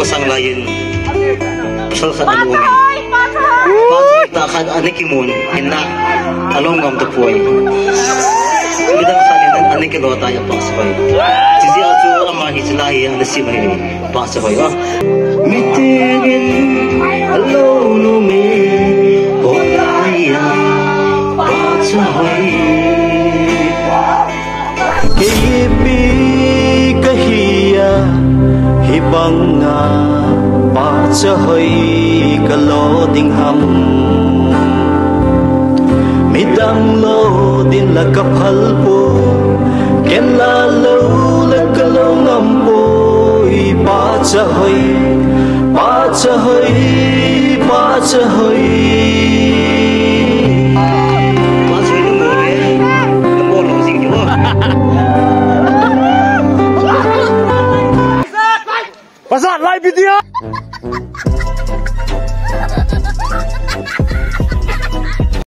sang lain pasal sa ano pasal takan ani kimun hinna along ngam to poy bidang kanin ani kilota ya pasay sisi asu amani selahi nasi mai pasay mitigin alone me bolaya pasay kipi kahiya hibanga pasay kaloding ham midang lo din lakapal po kenlalo lakalong ampoy pasay pasay pasay Pasal live video.